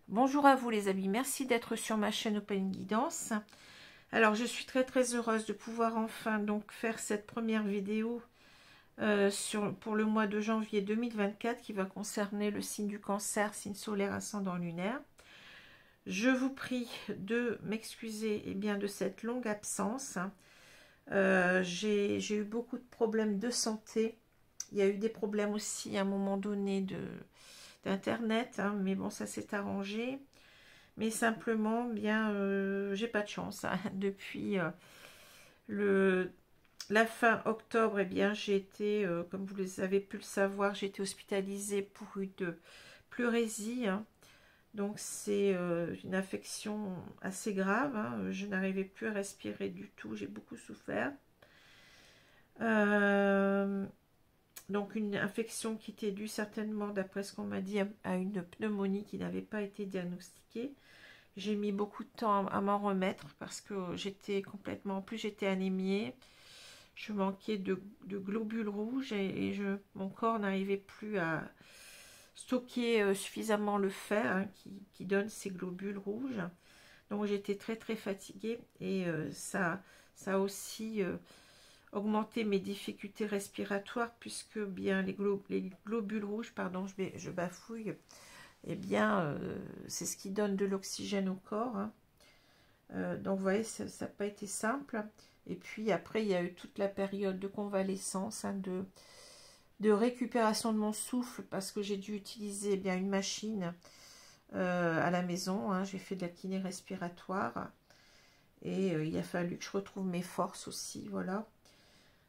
Bonjour à vous les amis, merci d'être sur ma chaîne Open Guidance. Alors je suis très heureuse de pouvoir enfin donc faire cette première vidéo pour le mois de janvier 2024 qui va concerner le signe du Cancer, signe solaire ascendant lunaire. Je vous prie de m'excuser de cette longue absence. J'ai eu beaucoup de problèmes de santé. Il y a eu des problèmes aussi à un moment donné d'internet, hein, mais bon, ça s'est arrangé. Mais simplement, j'ai pas de chance, hein. Depuis la fin octobre, j'ai été, comme vous les avez pu le savoir, j'ai été hospitalisée pour une pleurésie, hein. Donc c'est une affection assez grave, hein. Je n'arrivais plus à respirer du tout, j'ai beaucoup souffert. Donc une infection qui était due certainement, d'après ce qu'on m'a dit, à une pneumonie qui n'avait pas été diagnostiquée. J'ai mis beaucoup de temps à m'en remettre parce que j'étais complètement, en plus j'étais anémiée, je manquais de globules rouges et mon corps n'arrivait plus à stocker suffisamment le fer, hein, qui donne ces globules rouges. Donc j'étais très fatiguée et ça a aussi augmenté mes difficultés respiratoires puisque les globules rouges, pardon, je bafouille, c'est ce qui donne de l'oxygène au corps, hein. Donc vous voyez, ça n'a pas été simple. Et puis après il y a eu toute la période de convalescence, hein, de récupération de mon souffle parce que j'ai dû utiliser une machine à la maison, hein. J'ai fait de la kiné respiratoire et il a fallu que je retrouve mes forces aussi, voilà.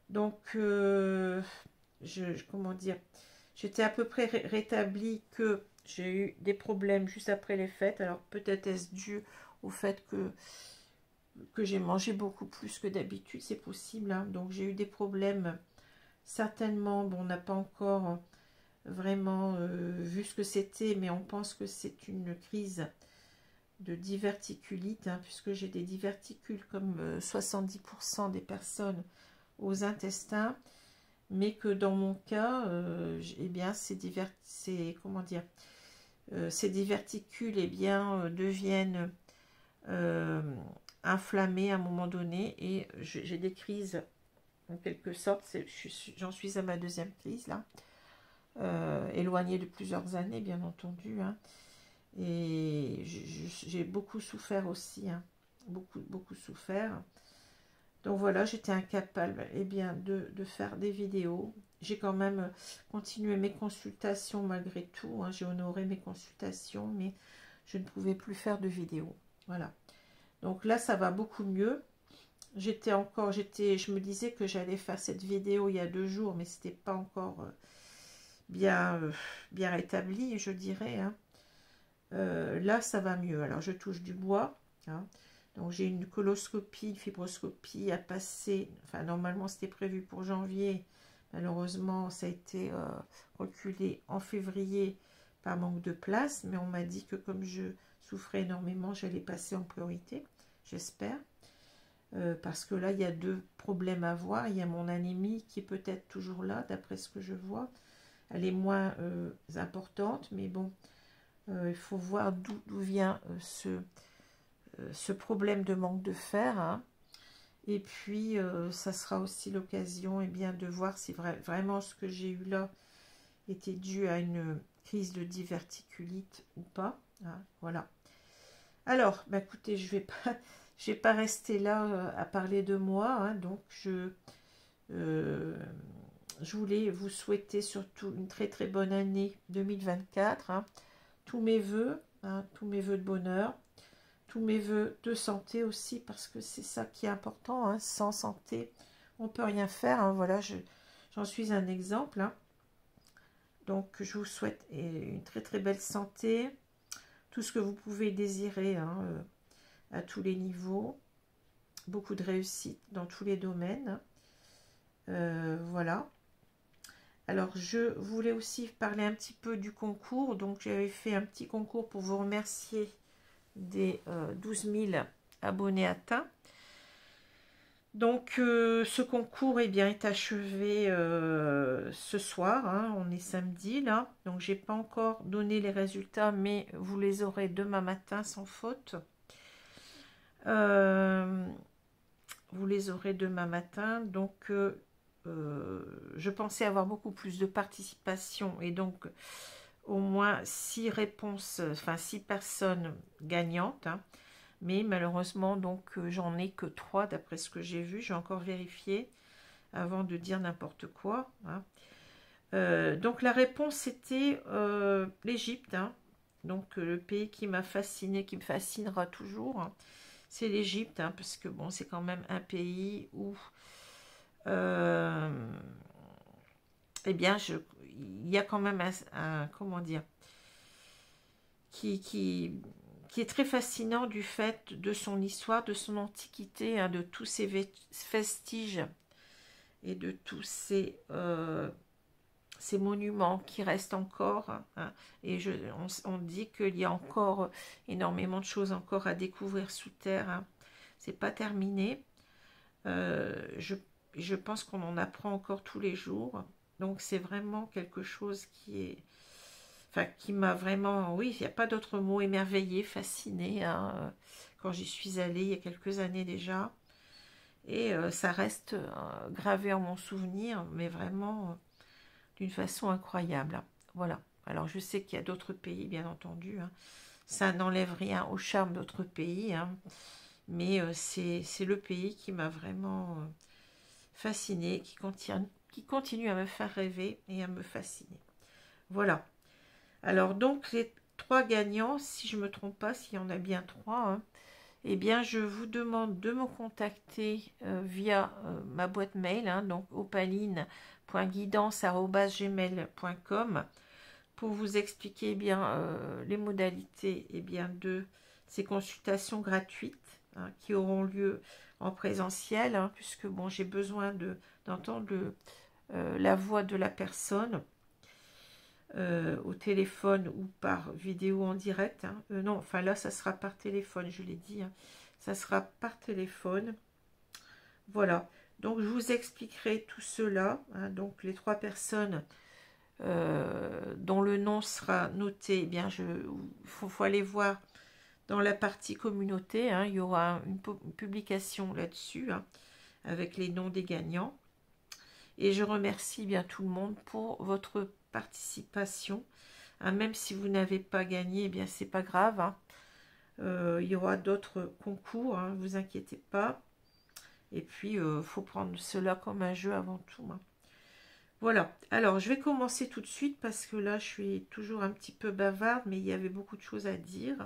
Donc comment dire, j'étais à peu près rétablie, que j'ai eu des problèmes juste après les fêtes. Alors peut-être est-ce dû au fait que j'ai mangé beaucoup plus que d'habitude, c'est possible, hein. Donc j'ai eu des problèmes, certainement, bon, on n'a pas encore vraiment vu ce que c'était, mais on pense que c'est une crise de diverticulite, hein, puisque j'ai des diverticules comme 70% des personnes aux intestins, mais que dans mon cas, ces diverticules deviennent inflammés à un moment donné et j'ai des crises en quelque sorte. J'en suis à ma deuxième crise là, éloignée de plusieurs années bien entendu, hein. Et j'ai beaucoup souffert aussi, hein, beaucoup souffert. Donc voilà, j'étais incapable de faire des vidéos. J'ai quand même continué mes consultations malgré tout, hein. J'ai honoré mes consultations, mais je ne pouvais plus faire de vidéos. Voilà. Donc là, ça va beaucoup mieux. Je me disais que j'allais faire cette vidéo il y a 2 jours, mais c'était pas encore bien rétabli, je dirais, hein. Là, ça va mieux. Alors, je touche du bois, hein. Donc j'ai une coloscopie, une fibroscopie à passer. Enfin, normalement c'était prévu pour janvier. Malheureusement, ça a été reculé en février par manque de place. Mais on m'a dit que comme je souffrais énormément, j'allais passer en priorité. J'espère. Parce que là, il y a 2 problèmes à voir. Il y a mon anémie qui est peut-être toujours là, d'après ce que je vois. Elle est moins importante, mais bon, il faut voir d'où vient ce problème de manque de fer, hein. Et puis ça sera aussi l'occasion de voir si vraiment ce que j'ai eu là était dû à une crise de diverticulite ou pas, hein. Voilà. Alors écoutez, je vais pas rester là à parler de moi, hein. Donc je voulais vous souhaiter surtout une très bonne année 2024, hein. Tous mes vœux, hein, tous mes vœux de bonheur, tous mes vœux de santé aussi, parce que c'est ça qui est important, hein. Sans santé, on peut rien faire, hein, voilà, j'en suis un exemple, hein. Donc, je vous souhaite une très très belle santé, tout ce que vous pouvez désirer, hein, à tous les niveaux, beaucoup de réussite dans tous les domaines, voilà. Alors, je voulais aussi parler un petit peu du concours. Donc, j'avais fait un petit concours pour vous remercier des 12 000 abonnés atteints. Donc, ce concours est achevé ce soir. Hein, on est samedi, là. Donc, j'ai pas encore donné les résultats, mais vous les aurez demain matin sans faute. Vous les aurez demain matin. Donc, je pensais avoir beaucoup plus de participation et donc au moins 6 réponses, enfin 6 personnes gagnantes, hein. Mais malheureusement donc j'en ai que 3 d'après ce que j'ai vu. J'ai encore vérifié avant de dire n'importe quoi, hein. Donc la réponse était l'Égypte, hein. Donc le pays qui m'a fasciné, qui me fascinera toujours, hein, c'est l'Égypte, hein, parce que bon, c'est quand même un pays où eh bien, il y a quand même comment dire, qui est très fascinant du fait de son histoire, de son antiquité, hein, de tous ses vestiges et de tous ces monuments qui restent encore, hein. Et on dit qu'il y a encore énormément de choses encore à découvrir sous terre, hein. C'est pas terminé. Je pense qu'on en apprend encore tous les jours. Donc c'est vraiment quelque chose qui est, enfin qui m'a vraiment, oui, il n'y a pas d'autre mot, émerveillé, fasciné, hein, quand j'y suis allée il y a quelques années déjà. Et ça reste gravé en mon souvenir, mais vraiment d'une façon incroyable, hein. Voilà. Alors je sais qu'il y a d'autres pays, bien entendu, hein. Ça n'enlève rien au charme d'autres pays, hein. Mais c'est le pays qui m'a vraiment fascinée, qui continue à me faire rêver et à me fasciner. Voilà. Alors donc les 3 gagnants, si je ne me trompe pas, s'il y en a bien 3, hein, eh bien je vous demande de me contacter via ma boîte mail, hein, donc opaline.guidance@gmail.com, pour vous expliquer bien les modalités de ces consultations gratuites, hein, qui auront lieu en présentiel, hein, puisque bon, j'ai besoin d'entendre la voix de la personne au téléphone ou par vidéo en direct, hein. Non, enfin là, ça sera par téléphone, je l'ai dit, hein. Ça sera par téléphone. Voilà. Donc, je vous expliquerai tout cela, hein. Donc, les 3 personnes dont le nom sera noté, eh bien, faut aller voir dans la partie communauté, hein, il y aura une publication là-dessus, hein, avec les noms des gagnants. Et je remercie bien tout le monde pour votre participation, hein, même si vous n'avez pas gagné, eh bien c'est pas grave, hein. Il y aura d'autres concours, hein, ne vous inquiétez pas. Et puis faut prendre cela comme un jeu avant tout, hein. Voilà, alors je vais commencer tout de suite parce que là je suis toujours un petit peu bavarde, mais il y avait beaucoup de choses à dire.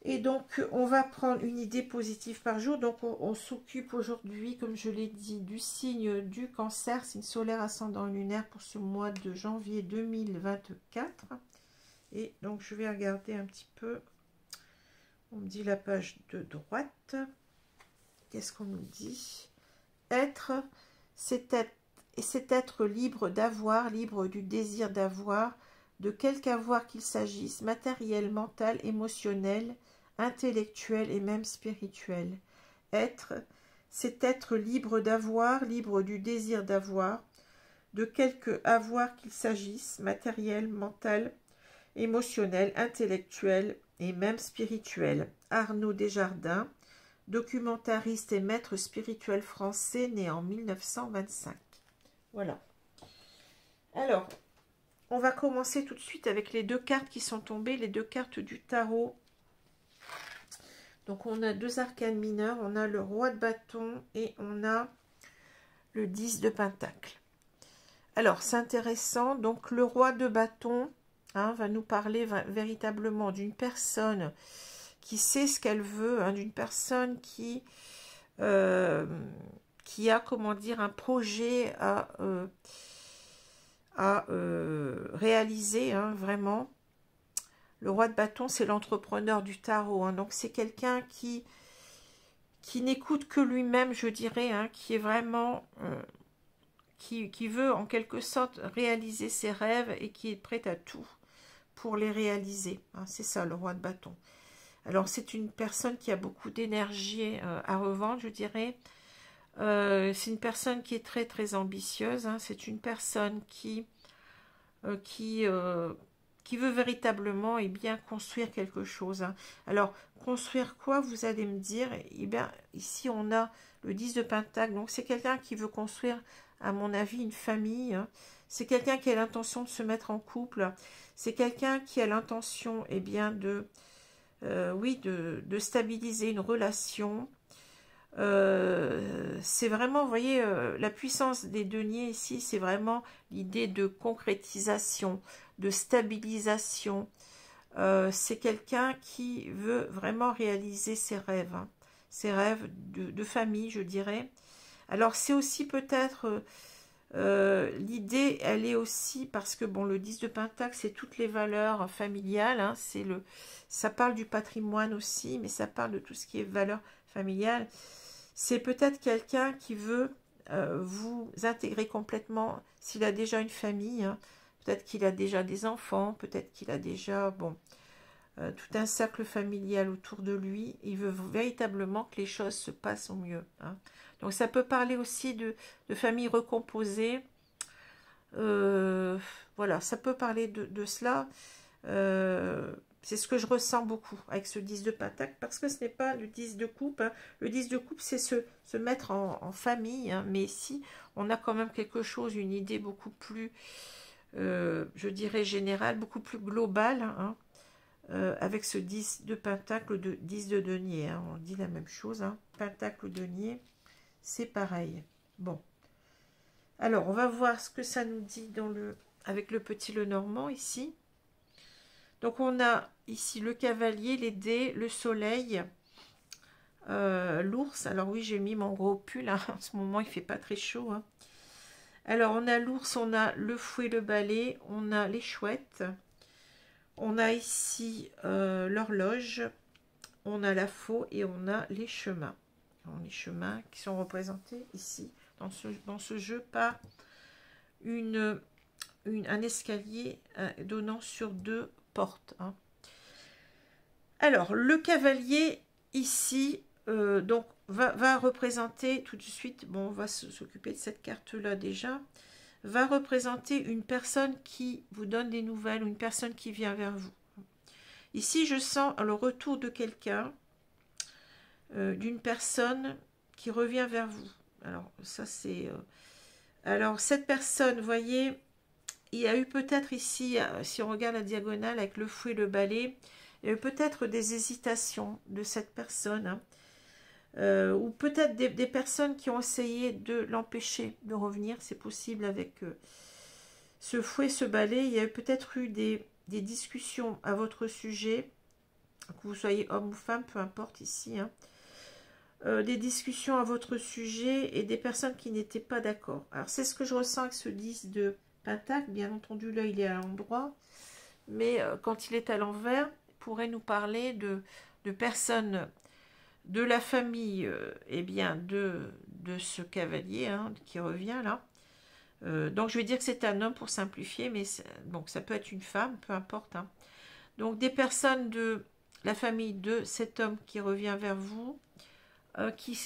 Et donc, on va prendre une idée positive par jour. Donc, on s'occupe aujourd'hui, comme je l'ai dit, du signe du Cancer, signe solaire ascendant lunaire pour ce mois de janvier 2024. Et donc, je vais regarder un petit peu. On me dit la page de droite. Qu'est-ce qu'on nous dit? Être, c'est être libre d'avoir, libre du désir d'avoir, de quelque avoir qu'il s'agisse, matériel, mental, émotionnel, intellectuel et même spirituel. Être, c'est être libre d'avoir, libre du désir d'avoir, de quelque avoir qu'il s'agisse, matériel, mental, émotionnel, intellectuel et même spirituel. Arnaud Desjardins, documentariste et maître spirituel français, né en 1925. Voilà. Alors, on va commencer tout de suite avec les 2 cartes qui sont tombées, les 2 cartes du tarot. Donc, on a 2 arcanes mineurs, on a le roi de bâton et on a le 10 de pentacle. Alors, c'est intéressant. Donc, le roi de bâton, hein, va nous parler véritablement d'une personne qui sait ce qu'elle veut, hein, d'une personne qui qui a, comment dire, un projet à réaliser, hein, vraiment. Le roi de bâton, c'est l'entrepreneur du tarot, hein, donc c'est quelqu'un qui n'écoute que lui-même, je dirais, hein, qui est vraiment... qui veut en quelque sorte réaliser ses rêves et qui est prêt à tout pour les réaliser. Hein, c'est ça, le roi de bâton. Alors, c'est une personne qui a beaucoup d'énergie à revendre, je dirais. C'est une personne qui est très, très ambitieuse. Hein. C'est une personne qui veut véritablement bien construire quelque chose. Hein. Alors, construire quoi, vous allez me dire? Eh bien, ici, on a le 10 de Pentacle. Donc, c'est quelqu'un qui veut construire, à mon avis, une famille. Hein. C'est quelqu'un qui a l'intention de se mettre en couple. C'est quelqu'un qui a l'intention, bien, oui, de stabiliser une relation. C'est vraiment, vous voyez, la puissance des deniers ici, c'est vraiment l'idée de concrétisation, de stabilisation. C'est quelqu'un qui veut vraiment réaliser ses rêves, hein, ses rêves de famille, je dirais. Alors, c'est aussi peut-être... l'idée, elle est aussi, parce que bon, le 10 de Pentacle, c'est toutes les valeurs familiales, hein, ça parle du patrimoine aussi, mais ça parle de tout ce qui est valeurs familiales. C'est peut-être quelqu'un qui veut vous intégrer complètement, s'il a déjà une famille, hein, peut-être qu'il a déjà des enfants, peut-être qu'il a déjà, bon, tout un cercle familial autour de lui. Il veut véritablement que les choses se passent au mieux, hein. Donc ça peut parler aussi de famille recomposée. Voilà, ça peut parler de cela. C'est ce que je ressens beaucoup avec ce 10 de Pentacle, parce que ce n'est pas le 10 de coupe. Hein. Le 10 de coupe, c'est se mettre en famille. Hein. Mais ici, on a quand même quelque chose, une idée beaucoup plus, je dirais, générale, beaucoup plus globale, hein. Avec ce 10 de Pentacle, 10 de denier. Hein. On dit la même chose. Hein. Pentacle, denier. C'est pareil. Bon. Alors, on va voir ce que ça nous dit avec le petit Lenormand ici. Donc, on a ici le cavalier, les dés, le soleil, l'ours. Alors oui, j'ai mis mon gros pull. Hein. En ce moment, il fait pas très chaud. Hein. Alors, on a l'ours, on a le fouet, le balai, on a les chouettes. On a ici l'horloge, on a la faux et on a les chemins. Les chemins qui sont représentés ici dans ce jeu par un escalier donnant sur 2 portes. Hein. Alors, le cavalier ici donc va représenter tout de suite, bon, on va s'occuper de cette carte-là déjà, va représenter une personne qui vous donne des nouvelles ou une personne qui vient vers vous. Ici, je sens le retour de quelqu'un, d'une personne qui revient vers vous. Alors, ça c'est... Alors, cette personne, vous voyez, il y a eu peut-être ici, si on regarde la diagonale avec le fouet et le balai, il y a eu peut-être des hésitations de cette personne, hein, ou peut-être des personnes qui ont essayé de l'empêcher de revenir, c'est possible avec ce fouet, ce balai. Il y a peut-être eu des discussions à votre sujet, que vous soyez homme ou femme, peu importe ici, hein, des discussions à votre sujet et des personnes qui n'étaient pas d'accord. Alors, c'est ce que je ressens avec ce 10 de Pentacle. Bien entendu, là, il est à l'endroit, mais quand il est à l'envers, il pourrait nous parler de personnes de la famille, bien, de ce cavalier, hein, qui revient là. Donc, je vais dire que c'est un homme pour simplifier, mais bon, ça peut être une femme, peu importe. Hein. Donc, des personnes de la famille de cet homme qui revient vers vous, qui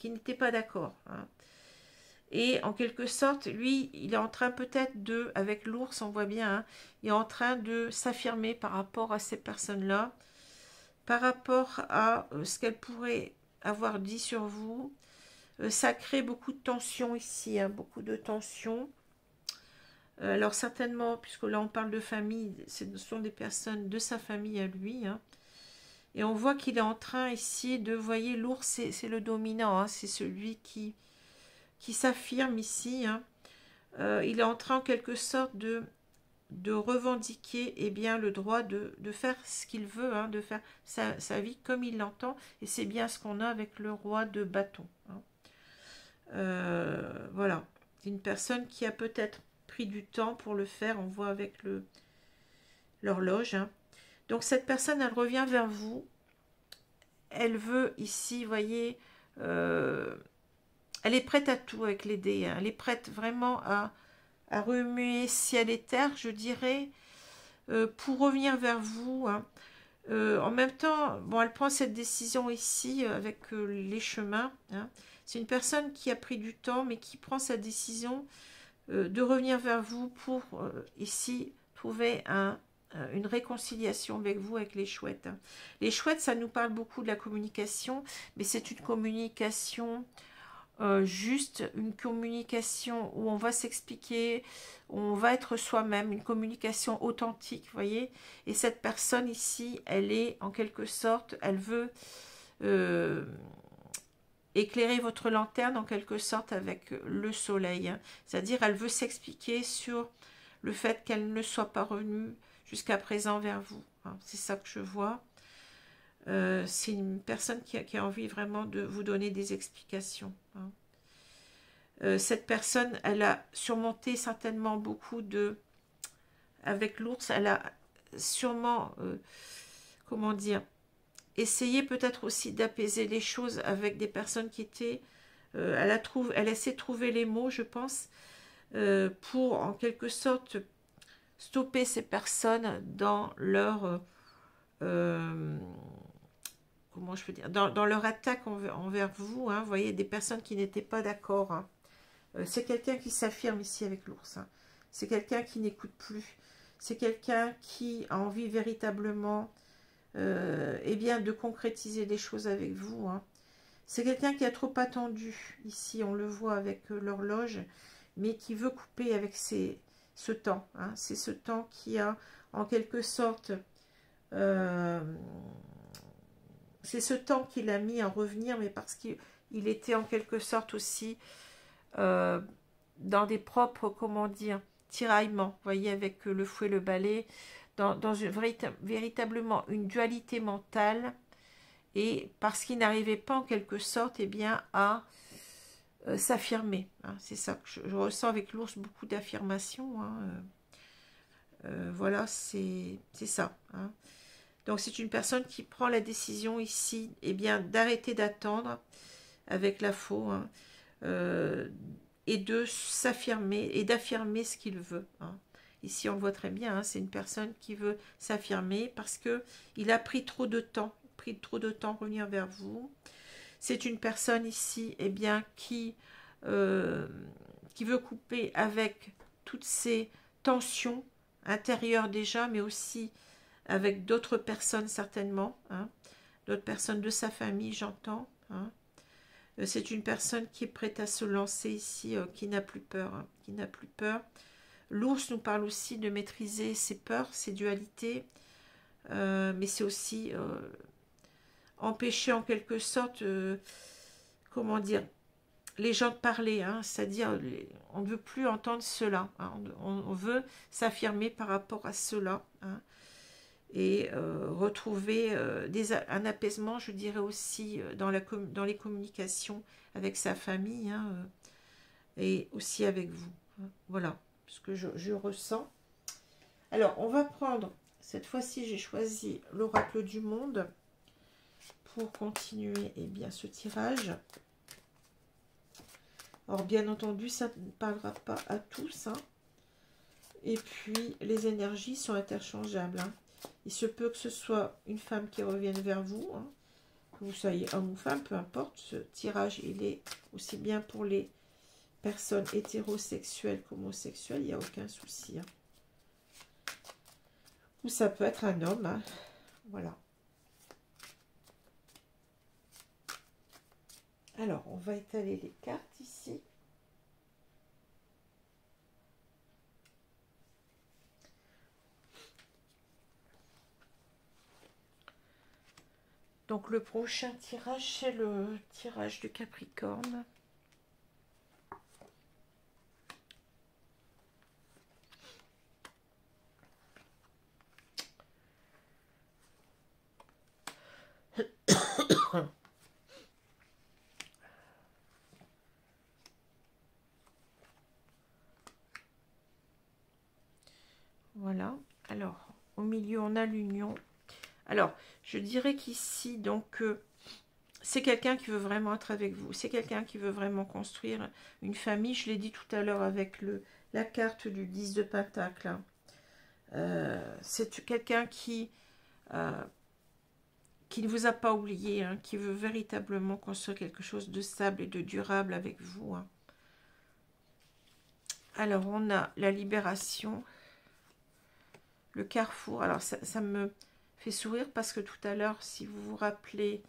n'était pas d'accord. Hein. Et en quelque sorte, lui, il est en train peut-être avec l'ours, on voit bien, hein, il est en train de s'affirmer par rapport à ces personnes-là, par rapport à ce qu'elles pourraient avoir dit sur vous. Ça crée beaucoup de tension ici, hein, beaucoup de tension. Alors certainement, puisque là on parle de famille, ce sont des personnes de sa famille à lui, hein. Et on voit qu'il est en train ici de, vous voyez, l'ours, c'est le dominant, hein, c'est celui qui s'affirme ici. Hein. Il est en train en quelque sorte de revendiquer eh bien, le droit de faire ce qu'il veut, hein, de faire sa vie comme il l'entend. Et c'est bien ce qu'on a avec le roi de bâton. Hein. Voilà. C'est une personne qui a peut-être pris du temps pour le faire. On voit avec l'horloge. Hein. Donc cette personne, elle revient vers vous. Elle veut ici, vous voyez, elle est prête à tout avec les dés. Hein. Elle est prête vraiment à remuer ciel et terre, je dirais, pour revenir vers vous. Hein. En même temps, bon, elle prend cette décision ici avec les chemins. Hein. C'est une personne qui a pris du temps, mais qui prend sa décision de revenir vers vous pour ici trouver une réconciliation avec vous, avec les chouettes. Hein. Les chouettes, ça nous parle beaucoup de la communication, mais c'est une communication juste, une communication où on va s'expliquer, où on va être soi-même, une communication authentique, vous voyez. Et cette personne ici, elle est en quelque sorte, elle veut éclairer votre lanterne en quelque sorte avec le soleil. Hein. C'est-à-dire, elle veut s'expliquer sur le fait qu'elle ne soit pas revenue jusqu'à présent vers vous. Hein. C'est ça que je vois. C'est une personne qui a envie vraiment de vous donner des explications. Hein. Cette personne, elle a surmonté certainement beaucoup de... Avec l'ours, elle a sûrement, comment dire, essayé peut-être aussi d'apaiser les choses avec des personnes qui étaient... elle essaie de trouver les mots, je pense, pour en quelque sorte stopper ces personnes dans leur... comment je peux dire, dans leur attaque envers vous, hein, vous voyez, des personnes qui n'étaient pas d'accord. Hein. C'est quelqu'un qui s'affirme ici avec l'ours. Hein. C'est quelqu'un qui n'écoute plus. C'est quelqu'un qui a envie véritablement eh bien, de concrétiser des choses avec vous. Hein. C'est quelqu'un qui a trop attendu. Ici, on le voit avec l'horloge, mais qui veut couper avec ce temps. Hein. C'est ce temps qui a, en quelque sorte... c'est ce temps qu'il a mis à revenir, mais parce qu'il était en quelque sorte aussi dans des propres, comment dire, tiraillements, vous voyez, avec le fouet et le balai, dans une véritablement une dualité mentale, et parce qu'il n'arrivait pas en quelque sorte eh bien, à s'affirmer. Hein. C'est ça que je ressens avec l'ours, beaucoup d'affirmation. Hein. Voilà, c'est ça. Hein. Donc c'est une personne qui prend la décision ici eh bien, d'arrêter d'attendre avec la faux, hein, et de s'affirmer et d'affirmer ce qu'il veut. Hein. Ici on le voit très bien, hein, c'est une personne qui veut s'affirmer parce qu'il a pris trop de temps, à revenir vers vous. C'est une personne ici eh bien, qui veut couper avec toutes ces tensions intérieures déjà, mais aussi avec d'autres personnes certainement, hein, d'autres personnes de sa famille, j'entends. Hein. C'est une personne qui est prête à se lancer ici, qui n'a plus peur. Hein, qui n'a plus peur. L'ours nous parle aussi de maîtriser ses peurs, ses dualités, mais c'est aussi empêcher en quelque sorte, comment dire, les gens de parler, hein, c'est-à-dire on ne veut plus entendre cela. Hein, on veut s'affirmer par rapport à cela. Hein, et retrouver un apaisement, je dirais aussi, dans les communications avec sa famille, hein, et aussi avec vous. Hein, voilà ce que je ressens. Alors, on va prendre, cette fois-ci, j'ai choisi l'oracle du monde pour continuer eh bien, ce tirage. Alors, bien entendu, ça ne parlera pas à tous. Hein. Et puis, les énergies sont interchangeables. Hein. Il se peut que ce soit une femme qui revienne vers vous, hein, que vous soyez homme ou femme, peu importe. Ce tirage, il est aussi bien pour les personnes hétérosexuelles qu'homosexuelles, il n'y a aucun souci. Hein. Ou ça peut être un homme, hein. Voilà. Alors, on va étaler les cartes ici. Donc le prochain tirage, c'est le tirage du Capricorne. Voilà. Alors, au milieu, on a l'union. Alors, je dirais qu'ici, donc, c'est quelqu'un qui veut vraiment être avec vous. C'est quelqu'un qui veut vraiment construire une famille. Je l'ai dit tout à l'heure avec la carte du 10 de Pentacle. C'est quelqu'un qui ne vous a pas oublié, hein, qui veut véritablement construire quelque chose de stable et de durable avec vous. Hein. Alors, on a la libération, le carrefour. Alors, ça me fait sourire parce que tout à l'heure, si vous vous rappelez,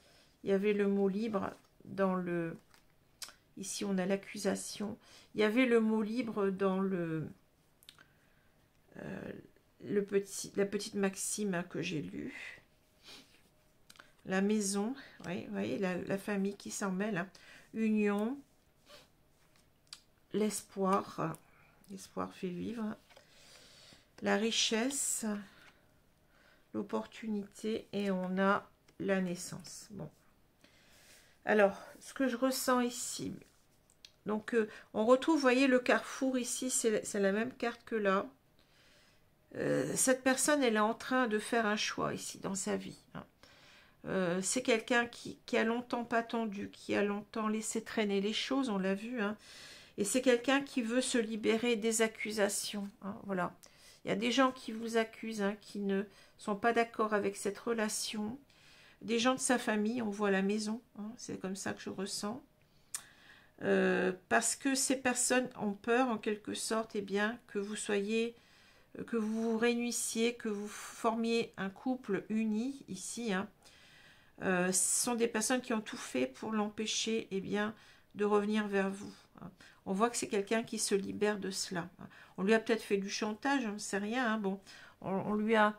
il y avait le mot libre dans le... Ici, on a l'accusation. Il y avait le mot libre dans la petite maxime, hein, que j'ai lue. La maison, oui, vous voyez, la famille qui s'en mêle. Hein. Union, l'espoir. L'espoir fait vivre. La richesse, l'opportunité et on a la naissance. Bon. Alors, ce que je ressens ici, donc on retrouve, vous voyez, le carrefour ici, c'est la même carte que là. Cette personne, elle est en train de faire un choix ici dans sa vie. Hein. C'est quelqu'un qui a longtemps pas attendu, qui a longtemps laissé traîner les choses, on l'a vu. Hein. Et c'est quelqu'un qui veut se libérer des accusations. Hein, voilà. Il y a des gens qui vous accusent, hein, qui ne sont pas d'accord avec cette relation. Des gens de sa famille, on voit la maison, hein, c'est comme ça que je ressens. Parce que ces personnes ont peur, en quelque sorte, eh bien, que vous soyez, que vous vous réunissiez, que vous formiez un couple uni, ici. Hein. Ce sont des personnes qui ont tout fait pour l'empêcher, eh bien, de revenir vers vous. Hein. On voit que c'est quelqu'un qui se libère de cela. On lui a peut-être fait du chantage, on ne sait rien. Hein. Bon, on lui a...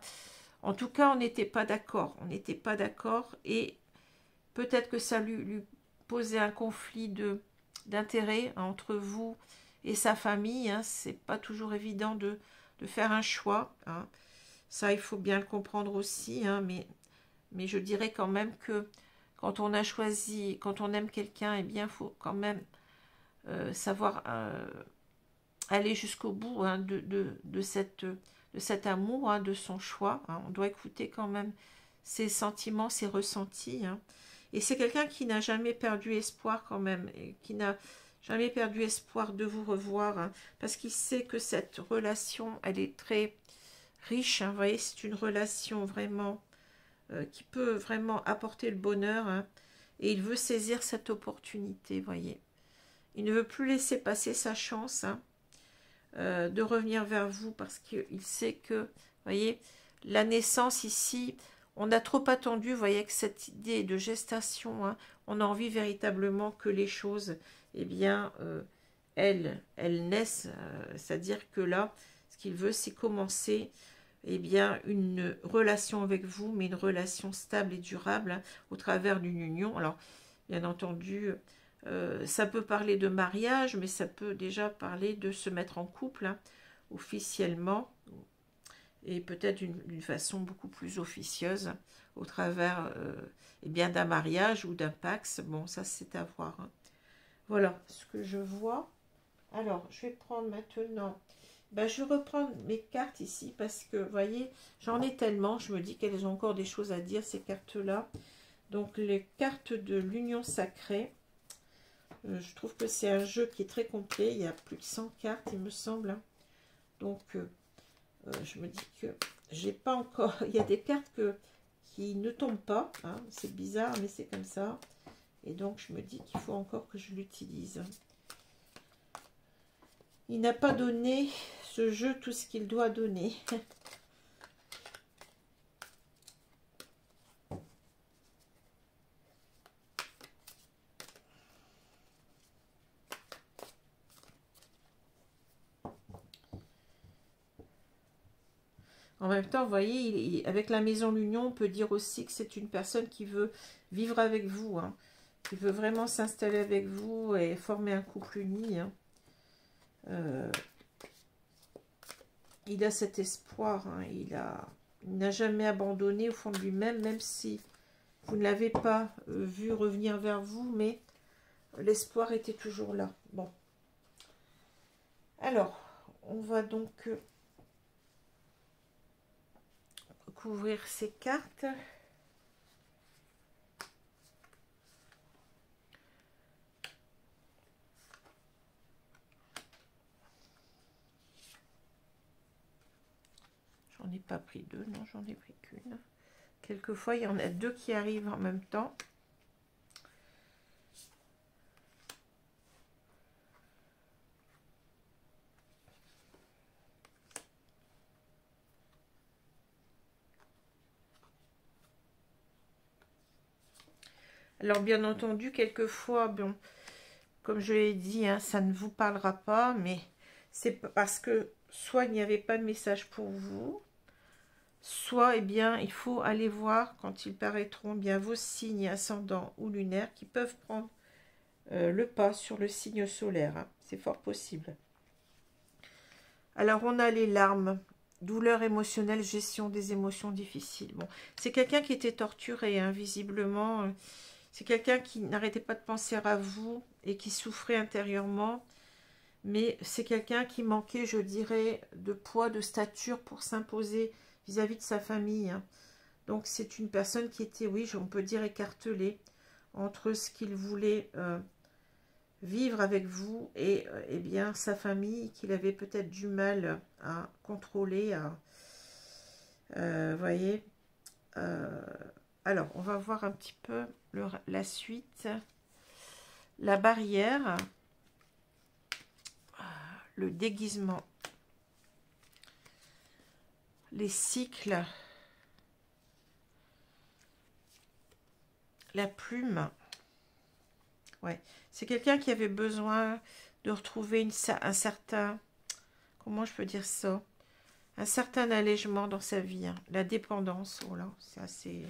En tout cas, on n'était pas d'accord. On n'était pas d'accord et peut-être que ça lui posait un conflit d'intérêt entre vous et sa famille. Hein. C'est pas toujours évident de faire un choix. Hein. Ça, il faut bien le comprendre aussi. Hein. Mais je dirais quand même que quand on a choisi, quand on aime quelqu'un, eh bien, il faut quand même savoir aller jusqu'au bout, hein, de cet amour, hein, de son choix. Hein. On doit écouter quand même ses sentiments, ses ressentis. Hein. Et c'est quelqu'un qui n'a jamais perdu espoir quand même, et qui n'a jamais perdu espoir de vous revoir, hein, parce qu'il sait que cette relation, elle est très riche. Hein. Vous voyez, c'est une relation vraiment qui peut vraiment apporter le bonheur. Hein. Et il veut saisir cette opportunité, vous voyez. Il ne veut plus laisser passer sa chance, hein, de revenir vers vous parce qu'il sait que, vous voyez, la naissance ici, on a trop attendu, vous voyez, avec cette idée de gestation, hein, on a envie véritablement que les choses, eh bien, elles naissent, c'est-à-dire que là, ce qu'il veut, c'est commencer, eh bien, une relation avec vous, mais une relation stable et durable, hein, au travers d'une union. Alors, bien entendu, ça peut parler de mariage, mais ça peut déjà parler de se mettre en couple, hein, officiellement, et peut-être d'une façon beaucoup plus officieuse, au travers eh bien d'un mariage ou d'un pax. Bon, ça c'est à voir. Hein. Voilà ce que je vois. Alors, je vais prendre maintenant... Ben, je vais reprendre mes cartes ici parce que, vous voyez, j'en ai tellement. Je me dis qu'elles ont encore des choses à dire, ces cartes-là. Donc, les cartes de l'union sacrée. Je trouve que c'est un jeu qui est très complet. Il y a plus de 100 cartes, il me semble. Hein. Donc, je me dis que j'ai pas encore... Il y a des cartes qui ne tombent pas. Hein. C'est bizarre, mais c'est comme ça. Et donc, je me dis qu'il faut encore que je l'utilise. Il n'a pas donné, ce jeu, tout ce qu'il doit donner. En même temps, vous voyez, avec la maison l'union, on peut dire aussi que c'est une personne qui veut vivre avec vous, hein, qui veut vraiment s'installer avec vous et former un couple uni. Hein. Il a cet espoir, hein, il n'a jamais abandonné au fond de lui-même, même si Vous ne l'avez pas vu revenir vers vous, mais l'espoir était toujours là. Bon. Alors, on va donc couvrir ces cartes. J'en ai pas pris deux, non, j'en ai pris qu'une. Quelquefois, il y en a deux qui arrivent en même temps. Alors, bien entendu, quelquefois, bon, comme je l'ai dit, hein, ça ne vous parlera pas, mais c'est parce que soit il n'y avait pas de message pour vous, soit, eh bien, il faut aller voir quand ils paraîtront bien vos signes ascendants ou lunaires qui peuvent prendre le pas sur le signe solaire. Hein. C'est fort possible. Alors, on a les larmes, douleur émotionnelle, gestion des émotions difficiles. Bon, c'est quelqu'un qui était torturé, hein, visiblement. C'est quelqu'un qui n'arrêtait pas de penser à vous et qui souffrait intérieurement. Mais c'est quelqu'un qui manquait, je dirais, de poids, de stature pour s'imposer vis-à-vis de sa famille. Hein. Donc, c'est une personne qui était, oui, on peut dire écartelée entre ce qu'il voulait vivre avec vous et eh bien sa famille qu'il avait peut-être du mal à contrôler. Voyez. Alors, on va voir un petit peu la suite. La barrière, le déguisement, les cycles, la plume. Ouais, c'est quelqu'un qui avait besoin de retrouver un certain, comment je peux dire ça, un certain allègement dans sa vie. Hein. La dépendance, voilà, c'est assez...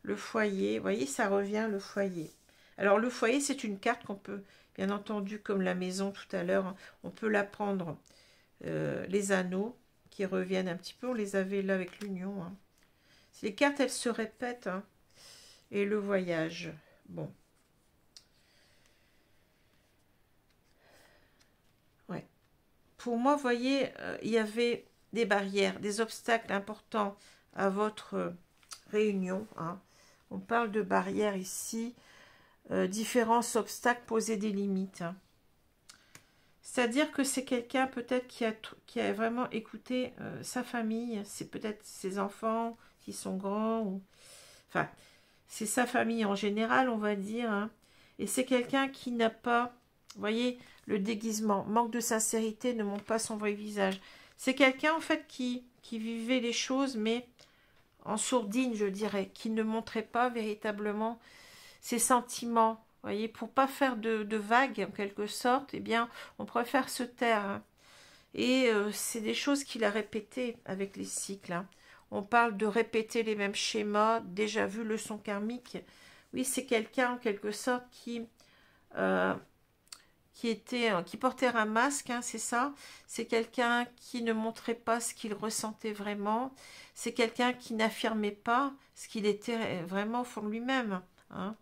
Le foyer, vous voyez, ça revient, le foyer. Alors, le foyer, c'est une carte qu'on peut, bien entendu, comme la maison tout à l'heure, on peut la prendre, les anneaux qui reviennent un petit peu, on les avait là avec l'union. Hein. Les cartes, elles se répètent, hein. Et le voyage, bon. Ouais. Pour moi, vous voyez, il y avait des barrières, des obstacles importants à votre réunion, hein. On parle de barrières ici, différents obstacles, poser des limites. Hein. C'est-à-dire que c'est quelqu'un peut-être qui a vraiment écouté sa famille, c'est peut-être ses enfants qui sont grands, ou... enfin, c'est sa famille en général, on va dire. Hein. Et c'est quelqu'un qui n'a pas, vous voyez, le déguisement, manque de sincérité, ne montre pas son vrai visage. C'est quelqu'un en fait qui vivait les choses, mais en sourdine, je dirais, qui ne montrait pas véritablement ses sentiments. Vous voyez, pour pas faire de vagues, en quelque sorte, eh bien, on préfère se taire. Hein. Et c'est des choses qu'il a répétées avec les cycles. Hein. On parle de répéter les mêmes schémas, déjà vu, leçon karmique. Oui, c'est quelqu'un, en quelque sorte, qui portait un masque, hein, c'est ça. C'est quelqu'un qui ne montrait pas ce qu'il ressentait vraiment. C'est quelqu'un qui n'affirmait pas ce qu'il était vraiment au fond de lui-même. Hein.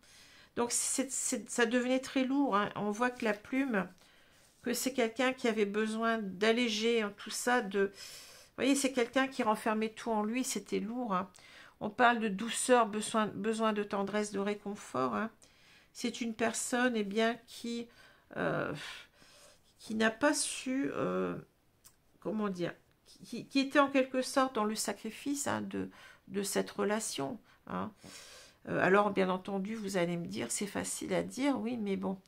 Donc, ça devenait très lourd. Hein. On voit que la plume, que c'est quelqu'un qui avait besoin d'alléger tout ça. Vous voyez, c'est quelqu'un qui renfermait tout en lui. C'était lourd. Hein. On parle de douceur, besoin de tendresse, de réconfort. Hein. C'est une personne, eh bien, qui n'a pas su, comment dire, qui était en quelque sorte dans le sacrifice, hein, de cette relation. Hein. Alors, bien entendu, vous allez me dire, c'est facile à dire, oui, mais bon,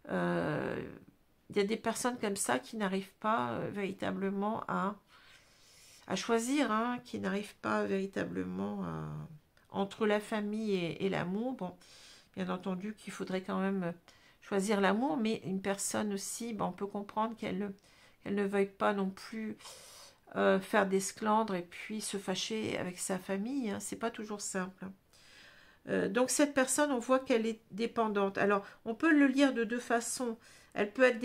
il y a des personnes comme ça qui n'arrivent pas véritablement à choisir, hein, qui n'arrivent pas véritablement entre la famille et l'amour. Bon, bien entendu qu'il faudrait quand même choisir l'amour, mais une personne aussi, on peut comprendre qu'elle ne veuille pas non plus faire d'esclandre et puis se fâcher avec sa famille. Hein, c'est pas toujours simple. Donc cette personne, on voit qu'elle est dépendante. Alors, on peut le lire de deux façons. Elle peut être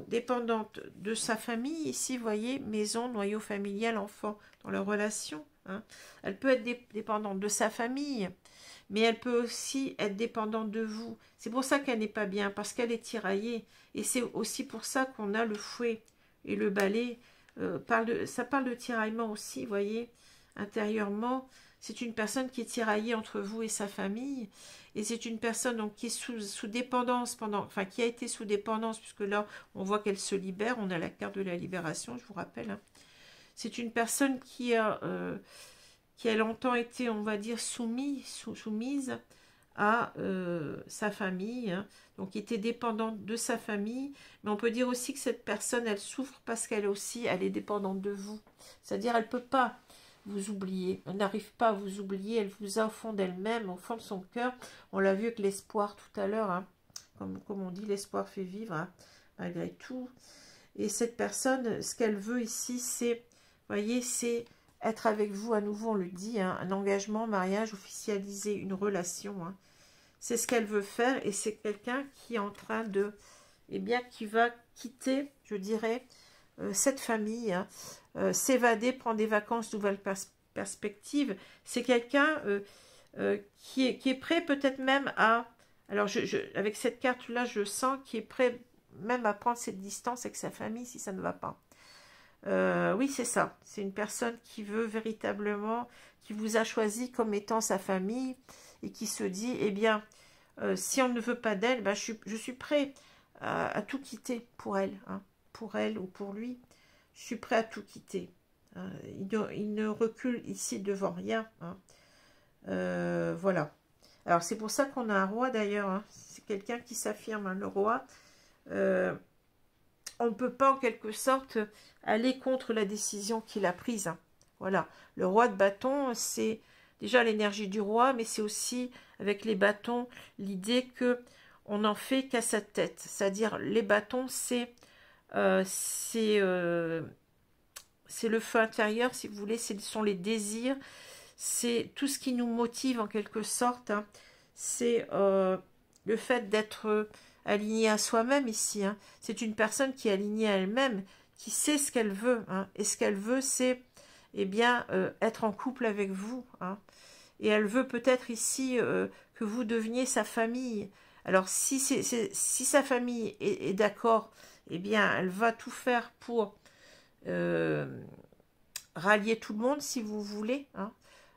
dépendante de sa famille, ici, vous voyez, maison, noyau familial, enfant, dans leur relation. Hein. Elle peut être dépendante de sa famille, mais elle peut aussi être dépendante de vous. C'est pour ça qu'elle n'est pas bien, parce qu'elle est tiraillée. Et c'est aussi pour ça qu'on a le fouet et le balai. Ça parle de tiraillement aussi, vous voyez, intérieurement. C'est une personne qui est tiraillée entre vous et sa famille. Et c'est une personne donc, qui est sous dépendance, enfin qui a été sous dépendance, puisque là, on voit qu'elle se libère. On a la carte de la libération, je vous rappelle. Hein. C'est une personne qui a longtemps été, on va dire, soumise à sa famille, hein, donc qui était dépendante de sa famille, mais on peut dire aussi que cette personne, elle souffre parce qu'elle aussi, elle est dépendante de vous. C'est-à-dire, elle ne peut pas vous oublier, elle n'arrive pas à vous oublier, elle vous a au fond d'elle-même, au fond de son cœur. On l'a vu avec l'espoir tout à l'heure, hein, comme on dit, l'espoir fait vivre, hein, malgré tout. Et cette personne, ce qu'elle veut ici, c'est, voyez, c'est être avec vous à nouveau, on le dit, hein, un engagement, mariage, officialiser une relation. Hein. C'est ce qu'elle veut faire et c'est quelqu'un qui est en train de, eh bien, qui va quitter, je dirais, cette famille, hein, s'évader, prendre des vacances, nouvelles perspectives. C'est quelqu'un qui est prêt peut-être même à, alors avec cette carte-là, je sens qu'il est prêt même à prendre cette distance avec sa famille si ça ne va pas. Oui, c'est ça. C'est une personne qui veut véritablement, qui vous a choisi comme étant sa famille et qui se dit, eh bien, si on ne veut pas d'elle, ben, je suis prêt à tout quitter pour elle, hein, pour elle ou pour lui. Je suis prêt à tout quitter. Hein. Il ne recule ici devant rien. Hein. Voilà. Alors, c'est pour ça qu'on a un roi d'ailleurs. Hein. C'est quelqu'un qui s'affirme, hein, le roi. On ne peut pas en quelque sorte aller contre la décision qu'il a prise. Hein. Voilà, le roi de bâton, c'est déjà l'énergie du roi, mais c'est aussi avec les bâtons l'idée que on n'en fait qu'à sa tête. C'est-à-dire les bâtons, c'est le feu intérieur, si vous voulez, ce sont les désirs, c'est tout ce qui nous motive en quelque sorte. Hein. C'est le fait d'être alignée à soi-même ici. Hein. C'est une personne qui est alignée à elle-même, qui sait ce qu'elle veut. Hein. Et ce qu'elle veut, c'est eh bien, être en couple avec vous. Hein. Et elle veut peut-être ici que vous deveniez sa famille. Alors, si sa famille est d'accord, eh bien, elle va tout faire pour rallier tout le monde, si vous voulez. Hein.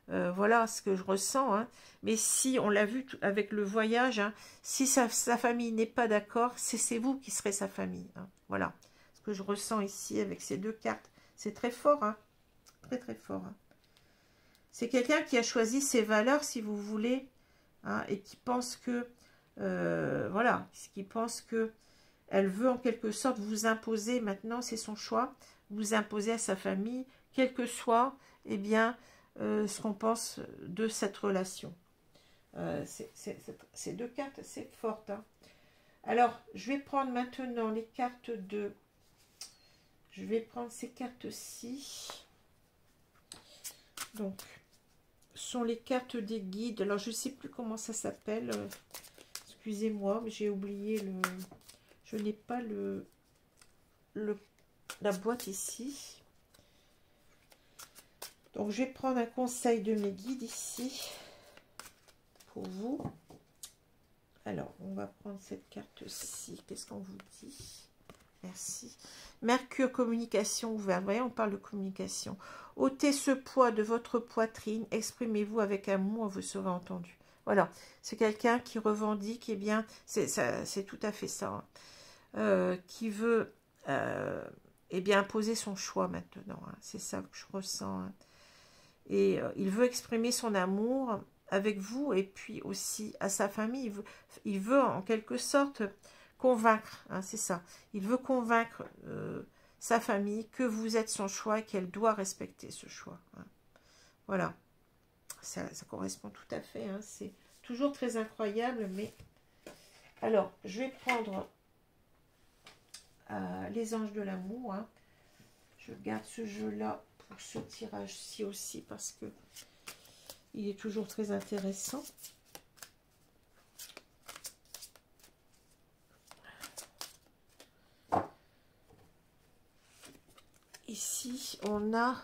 Voilà ce que je ressens. Hein. Mais si, on l'a vu avec le voyage, hein, si sa famille n'est pas d'accord, c'est vous qui serez sa famille. Hein. Voilà ce que je ressens ici avec ces deux cartes. C'est très fort, hein. Très très fort. Hein. C'est quelqu'un qui a choisi ses valeurs, si vous voulez, hein, et qui pense que, voilà, qui pense que elle veut en quelque sorte vous imposer, maintenant c'est son choix, vous imposer à sa famille, quel que soit, eh bien, ce qu'on pense de cette relation. Ces deux cartes, c'est forte. Hein. Alors, je vais prendre maintenant les cartes de... Je vais prendre ces cartes-ci. Donc, ce sont les cartes des guides. Alors, je ne sais plus comment ça s'appelle. Excusez-moi, mais j'ai oublié le... Je n'ai pas la boîte ici. Donc, je vais prendre un conseil de mes guides ici. Pour vous. Alors, on va prendre cette carte-ci. Qu'est-ce qu'on vous dit? Merci. Mercure, communication ouverte. Vous voyez, on parle de communication. Ôtez ce poids de votre poitrine. Exprimez-vous avec amour, vous serez entendu. Voilà. C'est quelqu'un qui revendique, eh bien, c'est tout à fait ça. Hein. Qui veut, eh bien, imposer son choix maintenant. Hein. C'est ça que je ressens. Hein. Et il veut exprimer son amour avec vous et puis aussi à sa famille. Il veut en quelque sorte convaincre, hein, c'est ça. Il veut convaincre sa famille que vous êtes son choix et qu'elle doit respecter ce choix. Hein. Voilà, ça correspond tout à fait. Hein. C'est toujours très incroyable, mais... Alors, je vais prendre les anges de l'amour. Hein. Je garde ce jeu-là pour ce tirage-ci aussi parce que il est toujours très intéressant. Ici, on a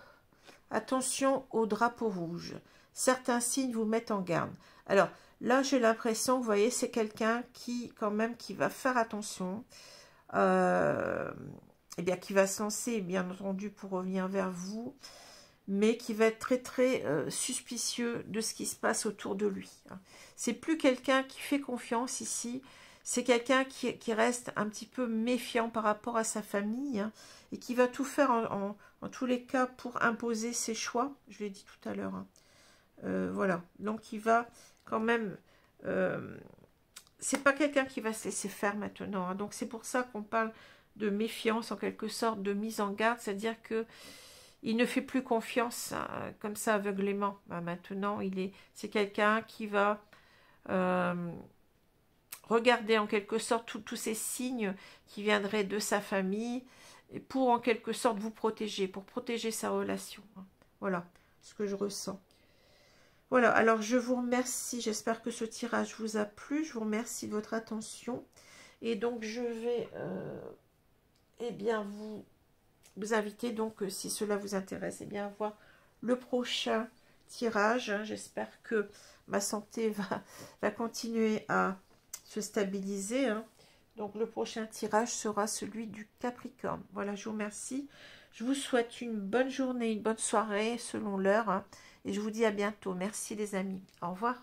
attention au drapeau rouge. certains signes vous mettent en garde. Alors, là, j'ai l'impression, vous voyez, c'est quelqu'un qui, quand même, qui va faire attention, eh bien, qui va se lancer, bien entendu, pour revenir vers vous, mais qui va être très, très suspicieux de ce qui se passe autour de lui. C'est plus quelqu'un qui fait confiance ici, c'est quelqu'un qui reste un petit peu méfiant par rapport à sa famille, hein, et qui va tout faire, en tous les cas, pour imposer ses choix, je l'ai dit tout à l'heure, hein. Voilà, donc il va quand même... c'est pas quelqu'un qui va se laisser faire maintenant, hein. Donc c'est pour ça qu'on parle de méfiance, en quelque sorte, de mise en garde, c'est-à-dire que il ne fait plus confiance, hein, comme ça aveuglément. Ben, maintenant, c'est quelqu'un qui va regarder en quelque sorte tous ces signes qui viendraient de sa famille pour en quelque sorte vous protéger, pour protéger sa relation, hein. Voilà ce que je ressens. Voilà, alors je vous remercie, j'espère que ce tirage vous a plu, je vous remercie de votre attention. Et donc je vais eh bien vous inviter, donc si cela vous intéresse, eh bien à voir le prochain tirage, hein. J'espère que ma santé va continuer à se stabiliser, hein. Donc le prochain tirage sera celui du Capricorne. Voilà, je vous remercie. Je vous souhaite une bonne journée, une bonne soirée selon l'heure, hein. Et je vous dis à bientôt. Merci les amis. Au revoir.